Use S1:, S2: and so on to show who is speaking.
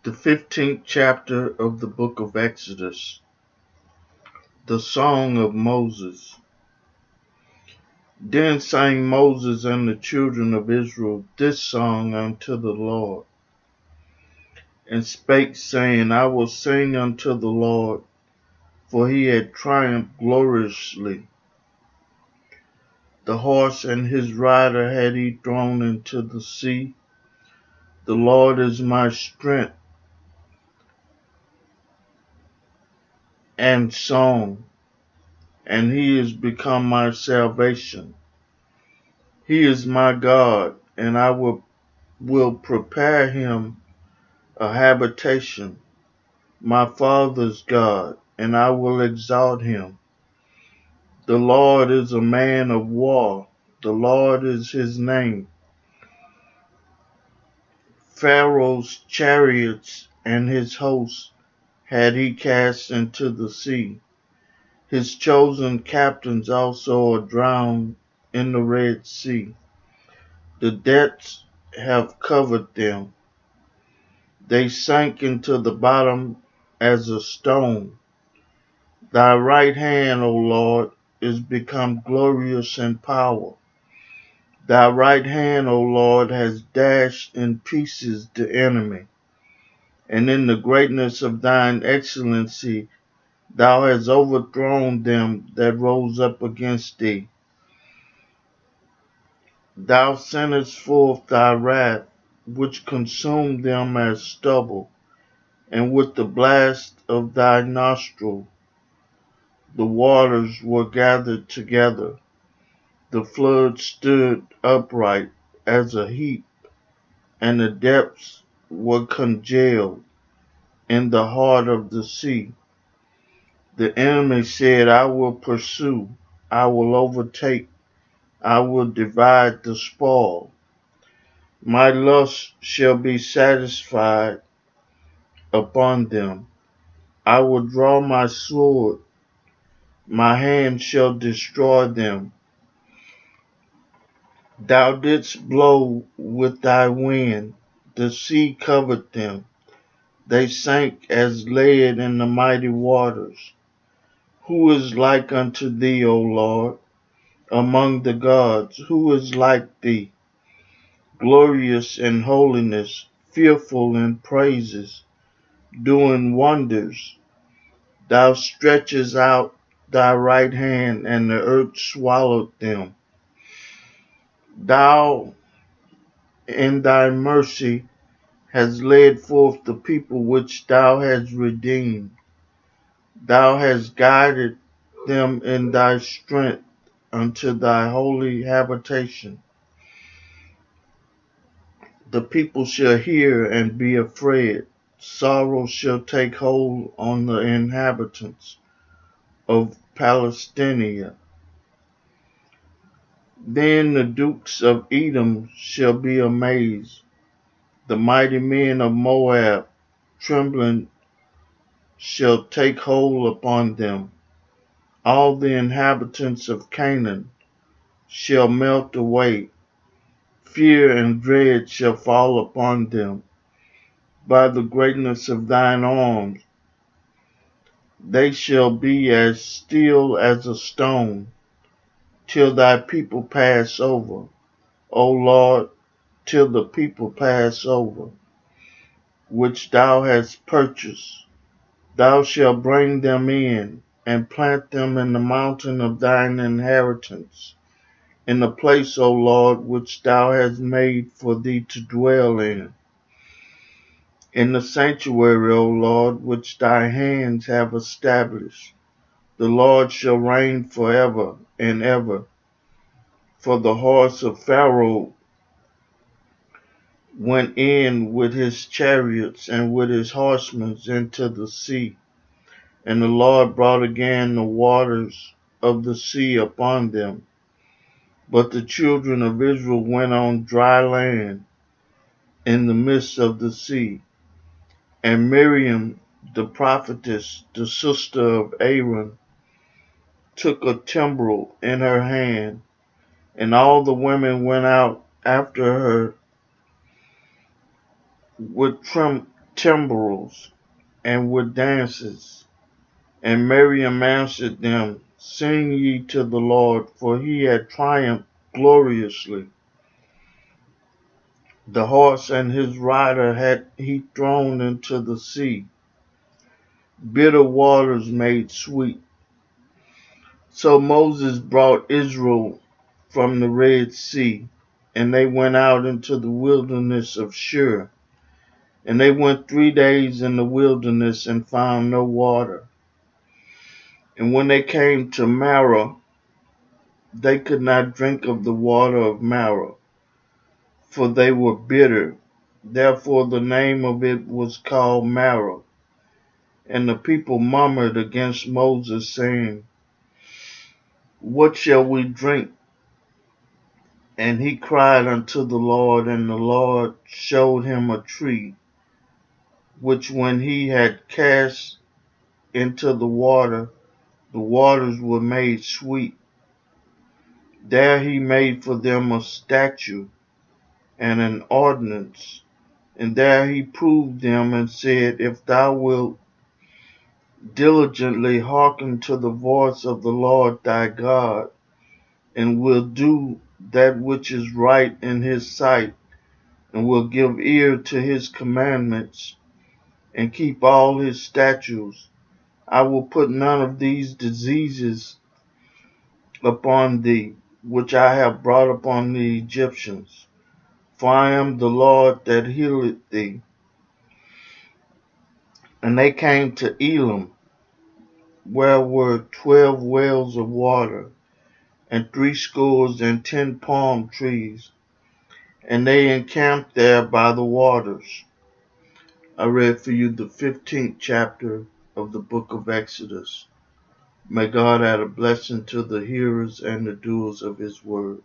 S1: The 15th chapter of the book of Exodus, the Song of Moses. Then sang Moses and the children of Israel this song unto the Lord, and spake, saying, I will sing unto the Lord, for he had triumphed gloriously. The horse and his rider had he thrown into the sea. The Lord is my strength and song, and he is become my salvation. He is my God, and I will prepare him a habitation, my father's God, and I will exalt him. The Lord is a man of war, the Lord is his name. Pharaoh's chariots and his hosts had he cast into the sea. His chosen captains also are drowned in the Red Sea. The depths have covered them. They sank into the bottom as a stone. Thy right hand, O Lord, is become glorious in power. Thy right hand, O Lord, has dashed in pieces the enemy. And in the greatness of thine excellency, thou hast overthrown them that rose up against thee. Thou sentest forth thy wrath, which consumed them as stubble, and with the blast of thy nostril the waters were gathered together. The flood stood upright as a heap, and the depths were congealed in the heart of the sea. The enemy said, I will pursue, I will overtake, I will divide the spoil. My lust shall be satisfied upon them. I will draw my sword, my hand shall destroy them. Thou didst blow with thy wind, the sea covered them. They sank as lead in the mighty waters. Who is like unto thee, O Lord, among the gods? Who is like thee, glorious in holiness, fearful in praises, doing wonders? Thou stretchest out thy right hand, and the earth swallowed them. Thou in thy mercy hast led forth the people which thou hast redeemed. Thou hast guided them in thy strength unto thy holy habitation. The people shall hear and be afraid. Sorrow shall take hold on the inhabitants of Palestina. Then the dukes of Edom shall be amazed. The mighty men of Moab, trembling, shall take hold upon them. All the inhabitants of Canaan shall melt away. Fear and dread shall fall upon them. By the greatness of thine arms, they shall be as still as a stone, till thy people pass over. O Lord, till the people pass over, which thou hast purchased. Thou shalt bring them in, and plant them in the mountain of thine inheritance, in the place, O Lord, which thou hast made for thee to dwell in the sanctuary, O Lord, which thy hands have established. The Lord shall reign forever and ever. For the horse of Pharaoh went in with his chariots and with his horsemen into the sea, and the Lord brought again the waters of the sea upon them. But the children of Israel went on dry land in the midst of the sea. And Miriam, the prophetess, the sister of Aaron, took a timbrel in her hand, and all the women went out after her with timbrels and with dances. And Miriam answered them, Sing ye to the Lord, for he had triumphed gloriously. The horse and his rider had he thrown into the sea, bitter waters made sweet. So Moses brought Israel from the Red Sea, and they went out into the wilderness of Shur. And they went 3 days in the wilderness and found no water. And when they came to Marah, they could not drink of the water of Marah, for they were bitter. Therefore the name of it was called Marah. And the people murmured against Moses, saying, What shall we drink? And he cried unto the Lord, and the Lord showed him a tree, which when he had cast into the waters were made sweet. There he made for them a statue and an ordinance, and there he proved them and said, If thou wilt diligently hearken to the voice of the Lord thy God, and will do that which is right in his sight, and will give ear to his commandments, and keep all his statutes, I will put none of these diseases upon thee, which I have brought upon the Egyptians. For I am the Lord that healeth thee. And they came to Elim, where were 12 wells of water, and 70 palm trees, and they encamped there by the waters. I read for you the 15th chapter of the book of Exodus. May God add a blessing to the hearers and the doers of his word.